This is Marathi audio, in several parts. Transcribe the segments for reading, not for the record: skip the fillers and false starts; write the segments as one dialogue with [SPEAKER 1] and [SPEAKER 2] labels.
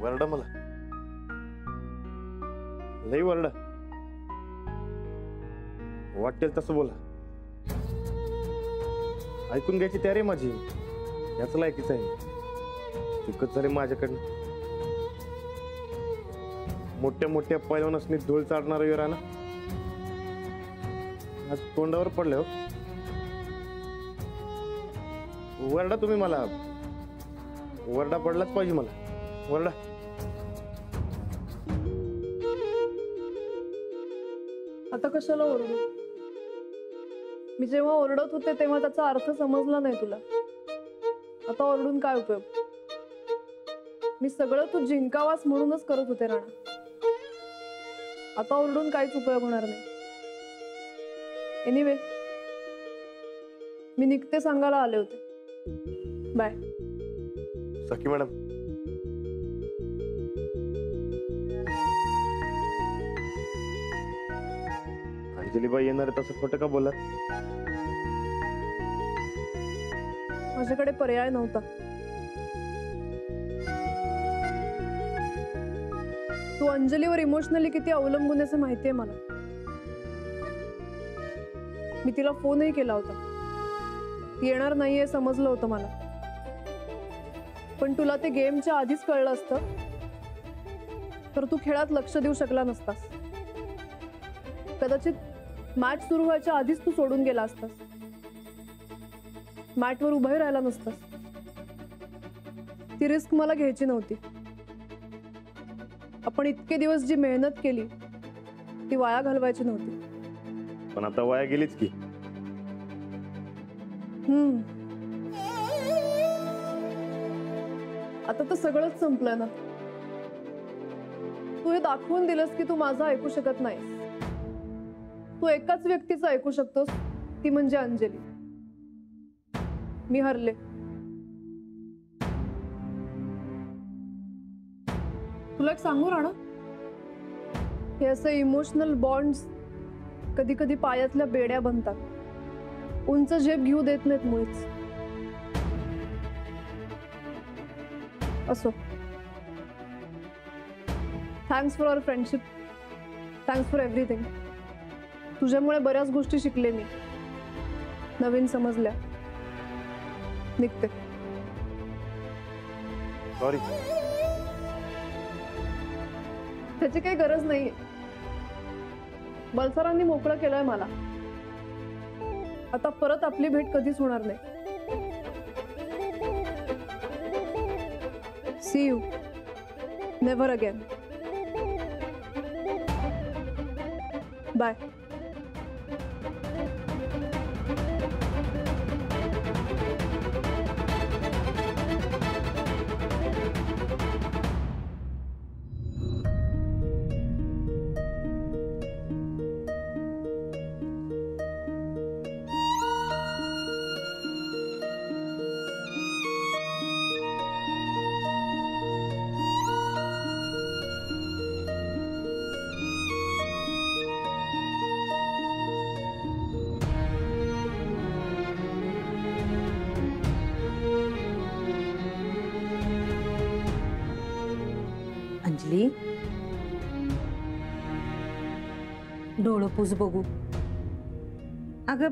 [SPEAKER 1] वरडा मला, लई वरडा, वाटेल तसं बोला. ऐकून घ्यायची तयारी माझी, याच लायकीच आहे. चुकत झाली माझ्याकडनं. मोठ्या मोठ्या पैलवानांनी धूळ चाडणार वीराना आज तोंडावर पडले हो. वरडा तुम्ही मला, वरडा पडलाच पाहिजे मला, वरडा.
[SPEAKER 2] आता कशाला ओरडू? मी जेव्हा ओरडत होते तेव्हा त्याचा अर्थ समजला नाही तुला. आता ओरडून काय उपयोग? मी सगळं तू जिंकावास म्हणूनच करत होते राणा. आता ओरडून काहीच उपयोग होणार नाही. एनिवे, मी निघते सांगायला आले होते. बाय.
[SPEAKER 1] सखी मॅडम, अंजलीबाई येणार आहे तसं खोटं का बोलत?
[SPEAKER 2] माझ्याकडे पर्याय नव्हता. तू अंजलीवर इमोशनली किती अवलंबून आहे माहितीये मला. मी तिला फोनही केला होता. ती येणार नाहीये समजलं होतं मला. पण तुला ते गेमच्या आधीच कळलं असतं तर तू खेळात लक्ष देऊ शकला नसतास. कदाचित मॅच सुरू व्हायच्या आधीच तू सोडून गेला असतास. मॅटवर उभंही राहिला नसतास. ती रिस्क मला घ्यायची नव्हती. आपण इतके दिवस जी मेहनत केली ती वाया घालवायची नव्हती.
[SPEAKER 1] पण आता वाया गेलीच की.
[SPEAKER 2] आता तर सगळंच संपलं ना. तू हे दाखवून दिलंस की तू माझं ऐकू शकत नाहीस. तू एकाच व्यक्तीचं ऐकू शकतोस, ती म्हणजे अंजली. मी हरले. तुला एक सांगू राणा, हे असे इमोशनल बॉन्ड्स कधी कधी पायातल्या बेड्या बनतात. उंच झेप घेऊ देत नाहीत मुळीच. असो, thanks for our friendship. Thanks for everything. तुझ्यामुळे बऱ्याच गोष्टी शिकले मी, नवीन समजल्या. निघते.
[SPEAKER 1] सॉरी.
[SPEAKER 2] त्याची काही गरज नाहीये. बलसरांनी मोकळं केलंय मला. आता परत आपली भेट कधीच होणार नाही. See you. Never again. Bye.
[SPEAKER 3] Anjali, डोळं पुस बघू. अगं,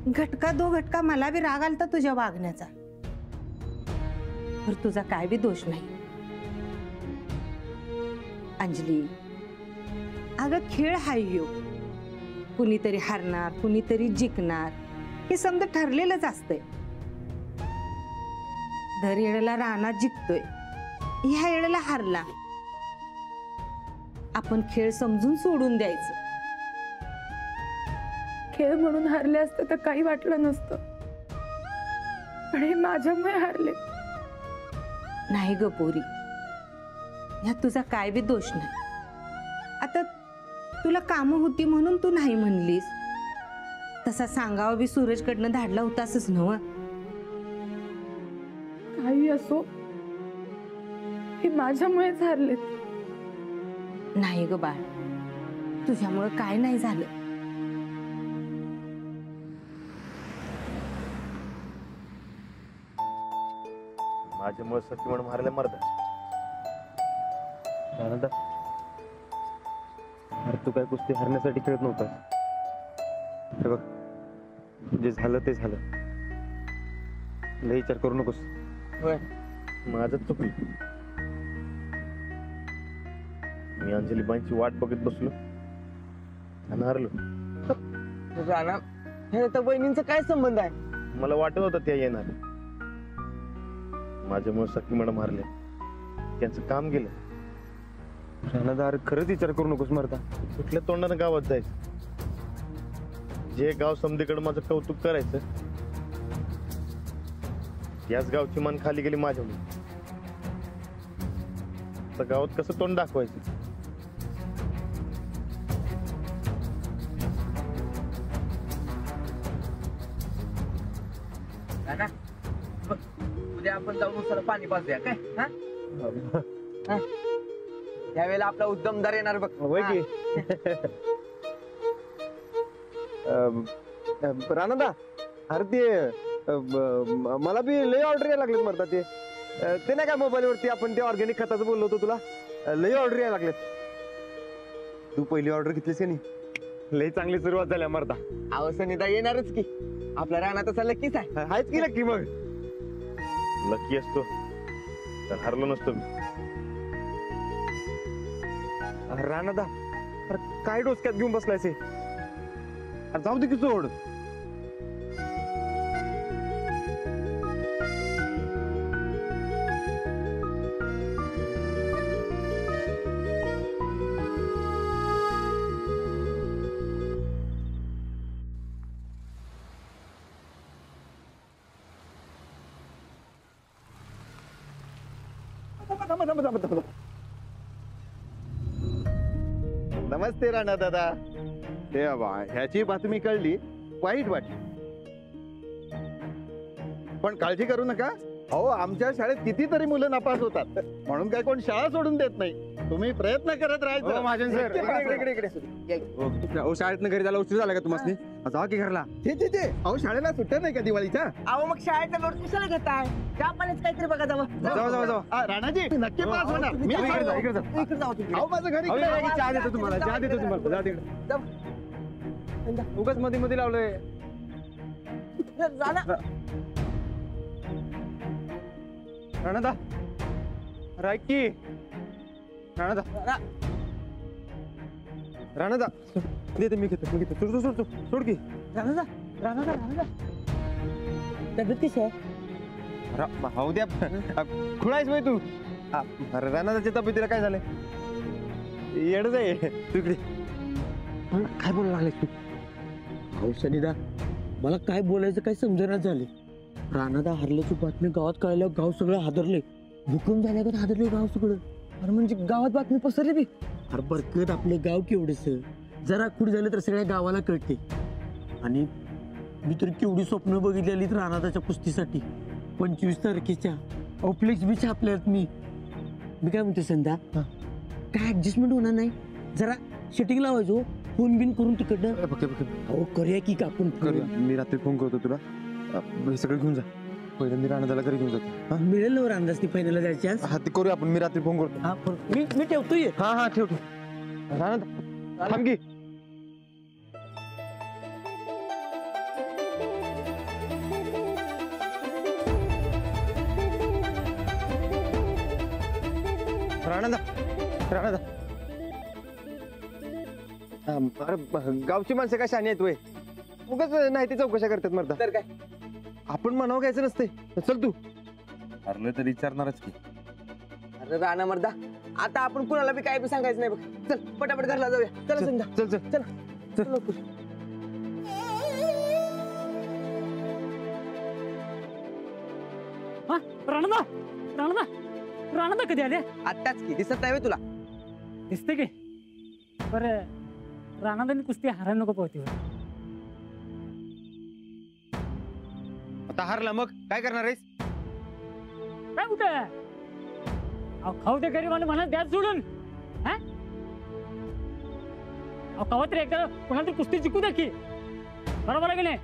[SPEAKER 3] घटका दो घटका मला बी राग आलता तुझ्या वागण्याचा. पर तुझा काय बी दोष नाही. अंजली, अगं खेळ हाय ह्यो. कुणीतरी हारणार, कुणीतरी जिंकणार, हे समजा ठरलेलंच असतंय. दर येळेला रानात जिंकतोय, ह्या वेळेला हारला. आपण खेळ समजून सोडून द्यायचं.
[SPEAKER 2] खेळ म्हणून हारले असते तर काही वाटलं नसतं. पण हे माझ्यामुळे हारले.
[SPEAKER 3] नाही ग पोरी, ह्यात तुझा काय बी दोष नाही. आता तुला कामं होती म्हणून तू नाही म्हणलीस. तसा सांगावा बी सूरजकडनं धाडला होतासच नव्ह.
[SPEAKER 2] काही असो, हे माझ्यामुळेच हारलेत.
[SPEAKER 3] नाही ग बाळ, तुझ्यामुळे काय नाही झालं.
[SPEAKER 1] माझ्यामुळे सखी म्हणून मारायला मरता. राणादा, अरे तू काय कुस्ती हरण्यासाठी खेळत नव्हता. हे बघ, जे झालं ते झालं. लय विचार करू नकोस. माझं चुकलं. मी अंजलीबाईंची वाट बघत बसलो आणि हरलो.
[SPEAKER 4] राणा ह्याचा बहिणींचा काय संबंध आहे?
[SPEAKER 1] मला वाटत होतं त्या येणार. माझ्यामुळे सखी मॅडम हारले. त्यांचं काम गेलं. राणादार, खरंच विचार करू नकोस मरता. कुठल्या तोंडानं गावात जायचं? जे गाव समधीकडे माझं कौतुक करायचं, याच गावची मान खाली गेली माझ्यामुळे. आता गावात कसं तोंड दाखवायचं?
[SPEAKER 4] राणा बघ, उद्या आपण जाऊन उसाला पाणी पाजूया काय? हा? यावेळेला आपला उद्यमदार येणार बघ.
[SPEAKER 1] होय की. राणादा, अरे ते मला बी लय ऑर्डर यायला लागलेत मरता. ते नाही का मोबाईल वरती आपण ते ऑर्गॅनिक खताचं बोललो होतो तुला. लय ऑर्डर यायला लागलेत. तू पहिली ऑर्डर घेतलीस का नाही? लय चांगली सुरुवात झाली मरता.
[SPEAKER 4] अहो सनिदा येणारच की. आपला राणा तसा लकीच आहे.
[SPEAKER 1] आहेच की लक्की. मग लकी असतो तर हरलो नसतो मी. राणादा, अरे काय डोसक्यात घेऊन बसलायस? अरे जाऊ दे की सोड.
[SPEAKER 5] नमस्ते राणा दादा. ते ह्याची बातमी कळली, वाईट वाटली. पण काळजी करू नका. अहो, आमच्या शाळेत कितीतरी मुलं नापास होतात, म्हणून काय कोण शाळा सोडून देत नाही. तुम्ही प्रयत्न करत राहायचं.
[SPEAKER 1] महाजन सर, शाळेतनं घरी जायला उशीर झाला का तुम्हाला? जा की घरला.
[SPEAKER 5] ते अहो, शाळेला सुट्ट्या नाही का दिवाळीच्या?
[SPEAKER 4] अहो मग शाळेचा लोट कशाला घेताय? त्या पाण्यात काहीतरी बघा जावं.
[SPEAKER 5] राणाजी नक्की पास होणार. मी
[SPEAKER 4] इकडे
[SPEAKER 5] इकडे
[SPEAKER 4] जाऊ.
[SPEAKER 5] जाऊ.
[SPEAKER 4] इकडे जाऊ तुम्ही.
[SPEAKER 5] अहो, माझं घर इकडे आहे.
[SPEAKER 1] चहा देतो तुम्हाला. चहा देतो तुम्हाला. जा तिकडे. उगाच मध्ये मध्ये लावलंय.
[SPEAKER 4] राणा
[SPEAKER 1] राणादा, राय की. राणादा, राणादा, देते मी घेतो. सोड की.
[SPEAKER 4] राणा तब्येत कशी आहे?
[SPEAKER 1] हाऊ द्या. खुळायच बाई तू. अरे राणादाच्या तब्येतीला काय झालंय? येडच आहे तू. इकडे
[SPEAKER 4] काय बोलायला लागलाय तू? अहो सनिदा, मला काय बोलायचं काय समजणार झाले. राणादा हरल्याची बातमी गावात कळल्यावर गाव सगळं हादरले. भूकंप झाल्या का हादरले गाव सगळं. अरे म्हणजे गावात बातमी पसरली बी. अरे बरकत आपलं गाव केवढंच, जरा कुठे झालं तर सगळ्या गावाला कळते. आणि मी तर केवढी स्वप्न बघितलेली राणादाच्या कुस्तीसाठी. 25 तारखेच्या फ्लेक्स बी छापल्यात. मी काय म्हणते संध्या, काय ऍडजस्टमेंट होणार नाही? जरा सेटिंग लावायचो, फोन बिन करून तिकडनं. अहो करूया की का आपण?
[SPEAKER 1] मी रात्री फोन करतो तुला. हे सगळं घेऊन जा. पहिलं मी राणादाला घरी घेऊन जातो.
[SPEAKER 4] मिळेल ना अंदाज ती फायनलला जायची आज?
[SPEAKER 1] हा, ते करूया आपण. मी रात्री फोन करतो.
[SPEAKER 4] हा मी ठेवतोय.
[SPEAKER 1] हा ठेव. राणादा थांब की. राणादा, अरे गावची माणसं काय शानी आहेत वय? उगाच नाही ते चौकशा करतात मरता.
[SPEAKER 4] तर काय
[SPEAKER 1] आपण म्हणावं घ्यायचं नसते. चल तू. हरलं तर विचारणारच की.
[SPEAKER 4] अरे राणा मर्दा, आता आपण कुणाला बी काय बी सांगायचं नाही बघ. चल पटापट घरला जाऊया. चला संध्या.
[SPEAKER 1] चल
[SPEAKER 4] लवकर.
[SPEAKER 6] राणा कधी आले?
[SPEAKER 4] आत्ताच की. दिसत नाही तुला?
[SPEAKER 6] दिसते की. बरं, राणादानी कुस्ती हारायला नको पावती.
[SPEAKER 1] आता हारला मग काय करणार आहेस?
[SPEAKER 6] काय कुठे खाऊ ते गरीब म्हणा द्या सोडून. कवा तरी एकदा कोणाला तरी कुस्ती जिंकू द्या की. बरोबर आहे की नाही?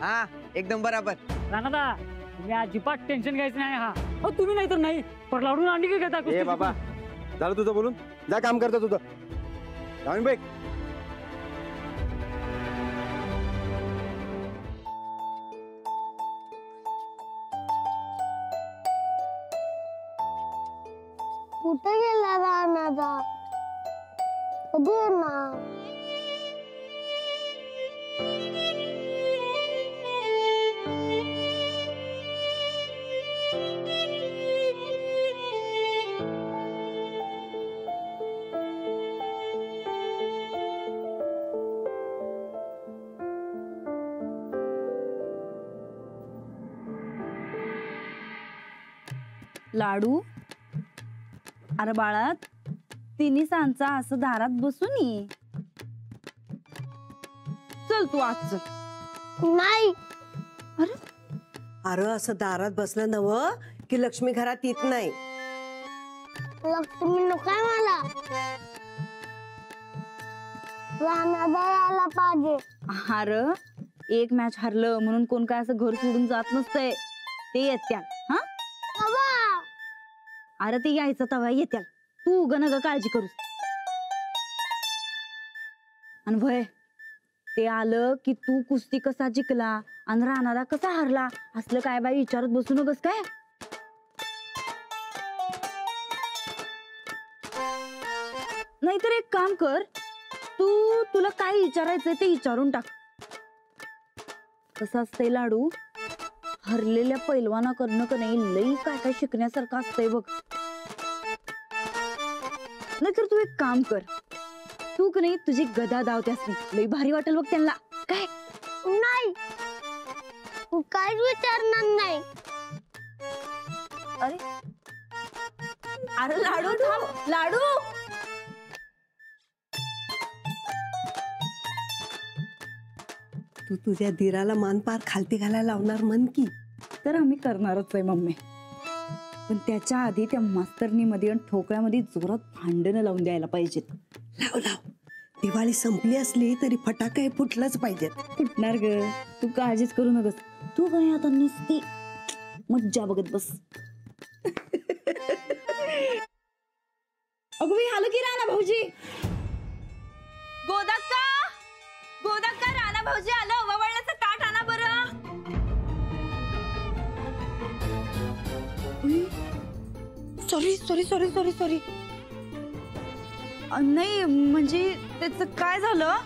[SPEAKER 4] हा एकदम बराबर.
[SPEAKER 6] राणादा, तुम्ही अजिबात टेन्शन घ्यायचं नाही. हा तुम्ही नाही तर नाही, पण लावून अंडी घेता.
[SPEAKER 1] ए बाबा, झालं तुझं बोलून? जा काम करतो तुझं. जाऊन बघ.
[SPEAKER 7] कुठे गेला रानादा? कधी येणार?
[SPEAKER 8] लाडू, अरे बाळा, तिन्ही सांचा असं दारात बसून ये. चल तू आज चल.
[SPEAKER 7] नाही.
[SPEAKER 9] अरे असं दारात बसलं नव की लक्ष्मी घरात येत नाही.
[SPEAKER 7] लक्ष्मी नकोय मला. रानादा यायला पाहिजे.
[SPEAKER 8] अरे एक मॅच हरलं म्हणून कोण काय असं घर सोडून जात नसतंय. ते येत्या. हा,
[SPEAKER 7] बाबा,
[SPEAKER 8] अरे ते यायचं तवा येत्या. तू उग नग काळजी करूस. आणि भय ते आलं की तू कुस्ती कसा जिंकला आणि राणाला कसा हरला असलं काय बाई विचारत बसू नकस काय. नाहीतर एक काम कर, तुला काय विचारायचंय ते विचारून टाक. कसं असतंय लाडू, हरलेल्या पैलवानाकडनं का नाही लई काय काय शिकण्यासारखं असतंय बघ. नाहीतर तू एक काम कर, तू का नाही तुझी गदा दावत्यास लई भारी वाटेल बघ त्यांना. काय
[SPEAKER 7] नाही, तू काहीच विचारणार नाही.
[SPEAKER 8] अरे अरे लाडू थांब, लाडू.
[SPEAKER 9] तू तुझ्या धीराला मानपार खालती घालायला लावणार म्हण की.
[SPEAKER 8] तर आम्ही करणारच आहे मम्मी, पण त्याच्या आधी त्या मास्तरनीमध्ये आणि ठोकळ्यामध्ये जोरात भांडणं लावून द्यायला पाहिजेत.
[SPEAKER 9] लाव लाव. दिवाळी संपली असली तरी फटाके फुटलंच पाहिजेत.
[SPEAKER 8] फुटणार ग, तू काळजीच करू नकस. तू काय आता नुसती मज्जा बघत बस. अगं बाई, आलं की राणा भाऊजी. गोदाक्का, गोदाक्का, राणा भाऊजी आलं. वळण्याचं ताट आणा बरं. Sorry sorry sorry sorry sorry. नाही म्हणजे त्याचं काय झालं,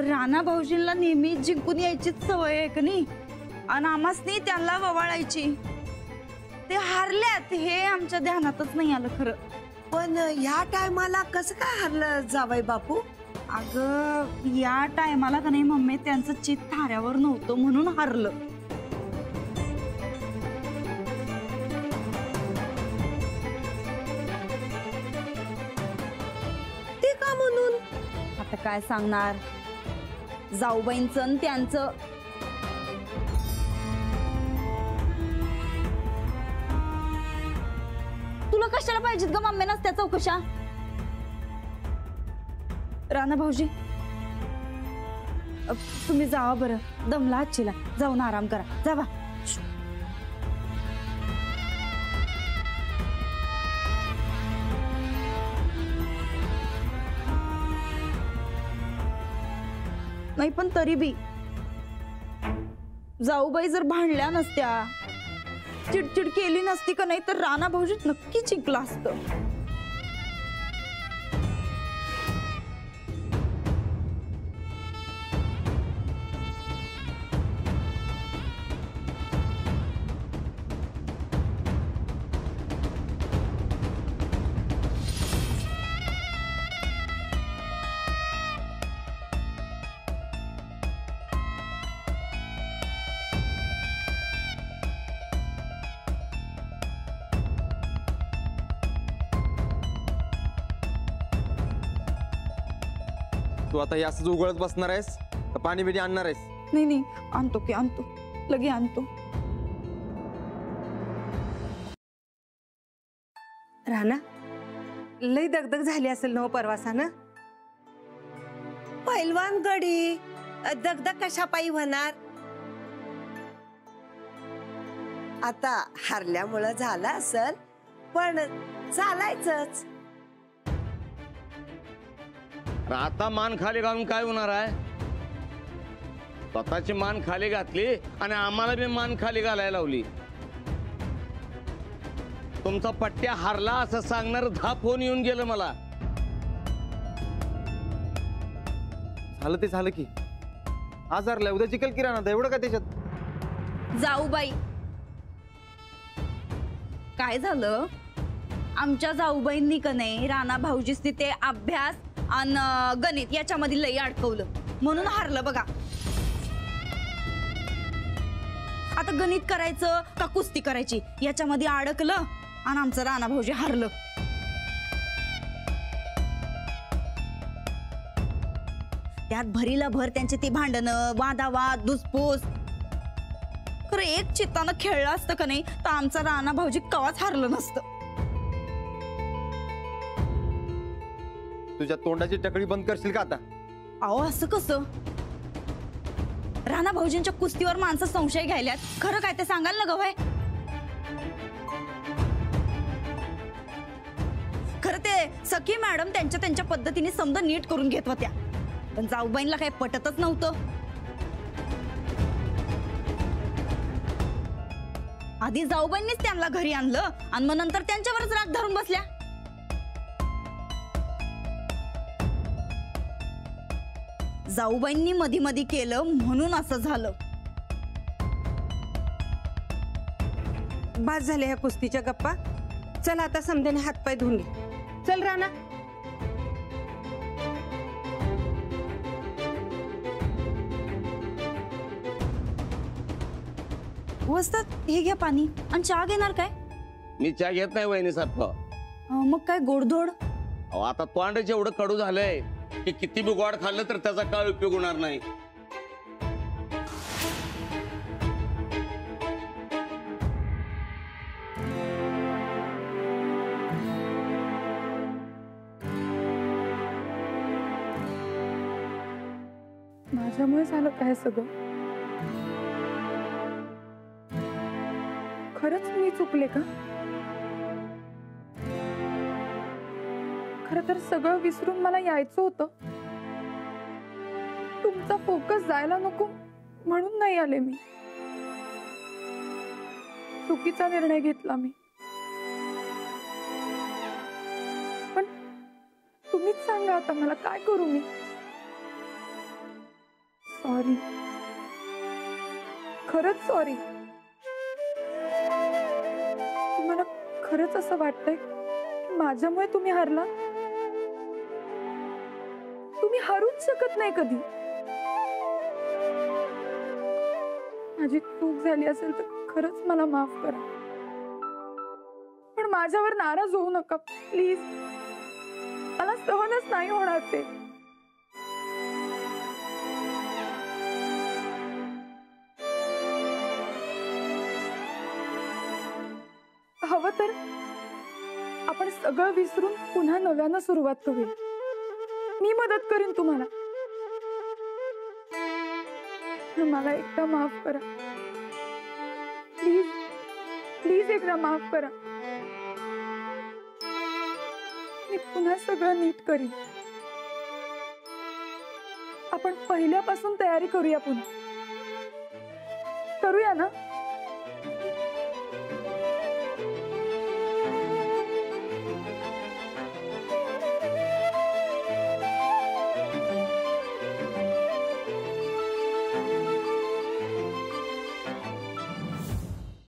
[SPEAKER 8] राणा भाऊजींना नेहमी जिंकून यायचीच सवय आहे का नाही, आणि आम्हासनी त्यांना ववाळायची. ते हारल्यात हे आमच्या ध्यानातच नाही आलं खरं.
[SPEAKER 9] पण या टायमाला कसं काय हरलं जावई बापू?
[SPEAKER 8] अगं या टायमाला का नाही मम्मी त्यांचं चित थाऱ्यावर नव्हतं म्हणून हारलं.
[SPEAKER 9] ते का म्हणून?
[SPEAKER 8] आता काय सांगणार, जाऊबाईंचं आणि त्यांचं. तुला कशाला पाहिजेत ग मम्मी नसत्या चौकशा. राणा भाऊजी तुम्ही जावा बरं, दमला आजचीला, जाऊन आराम करा, जावा. नाही पण तरी बी जाऊबाई जर भांडल्या नसत्या, चिडचिड केली नसती का नाही, तर राणा भाऊजी नक्की जिंकला असतं.
[SPEAKER 1] तू आता हे असंच उघडत बसणार आहेस का पाणी बिणी आणणार आहेस?
[SPEAKER 8] नाही नाही, आणतो की आणतो, लगे आणतो.
[SPEAKER 9] राणा, लई दगदग झाली असेल ना परवासानं? पैलवान गडी दगदग कशा पायी होणार? आता हारल्यामुळं झालं असेल, पण चालायचंच.
[SPEAKER 10] आता मान खाली घालून काय होणार आहे? स्वतःची मान खाली घातली आणि आम्हाला बी मान खाली घालायला लावली. तुमचा पट्ट्या हारला असं सांगणार 10 फोन येऊन गेलं मला.
[SPEAKER 1] झालं ते झालं की आज हरलाय उद्या चिकल किराणा एवढं का त्याच्यात?
[SPEAKER 8] जाऊबाई, काय झालं? आमच्या जाऊबाईंनी का नाही राणा भाऊजीसनी ते अभ्यास आणि गणित याच्यामध्ये लई अडकवलं म्हणून हारलं बघा. आता गणित करायचं का कुस्ती करायची याच्यामध्ये अडकलं आणि आमचं राणा भाऊजी हारलं. त्यात भरीला भर त्यांचे ते भांडणं, वादावाद, धुसफूस. खरं एक चित्तानं खेळलं असतं का नाही तर आमचा राणा भाऊजी कवाच हारलं नसतं.
[SPEAKER 1] तुझ्या तोंडाची टकळी बंद करशील का आता?
[SPEAKER 8] अहो असं कसं? राणा भाऊजींच्या कुस्तीवर माणसं संशय घ्यायल्यात, खरं काय ते सांगाल ना गवाय? खरं ते सखी मॅडम त्यांच्या पद्धतीने समजा नीट करून घेत होत्या, पण जाऊबाईंना काही पटतच नव्हतं. आधी जाऊबाईंनीच त्यांना घरी आणलं आणि मग नंतर त्यांच्यावरच राग धरून बसल्या. जाऊबाईंनी मधी मधी केलं म्हणून असं झालं.
[SPEAKER 3] बास झाल्या ह्या कुस्तीच्या गप्पा. चल आता समध्याने हातपाय धुवून घे. चल राणा.
[SPEAKER 8] वस्तात हे घ्या पाणी. आणि चहा घेणार काय?
[SPEAKER 10] मी चहा घेत नाही वहिनी सारखं.
[SPEAKER 8] मग काय गोडधोड?
[SPEAKER 10] अहो आता तोंडच एवढं कडू झालंय की किती बी गोड खाल्लं तर त्याचा काय उपयोग होणार नाही.
[SPEAKER 2] माझ्यामुळे झालं काय सगळं? खरंच मी चुकले का? खरं तर सगळं विसरून मला यायचं होतं. तुमचा फोकस जायला नको म्हणून नाही आले मी. चुकीचा निर्णय घेतला मी. पण तुम्हीच सांगा आता मला काय करू मी? सॉरी, खरंच सॉरी. तुम्हाला खरंच असं वाटतंय की माझ्यामुळे तुम्ही हारला? तुम्ही हारूच शकत नाही कधी. माझी चूक झाली असेल तर खरंच मला माफ करा, पण माझ्यावर नाराज होऊ नका प्लीज. मला सहनच नाही होणार ते. हवं तर आपण सगळं विसरून पुन्हा नव्यानं सुरुवात करूया. मी मदत करीन तुम्हाला. मला एकदा माफ करा प्लीज. प्लीज एकदा माफ करा. मी पुन्हा सगळं नीट करीन. आपण पहिल्यापासून तयारी करूया पुन्हा. करूया ना?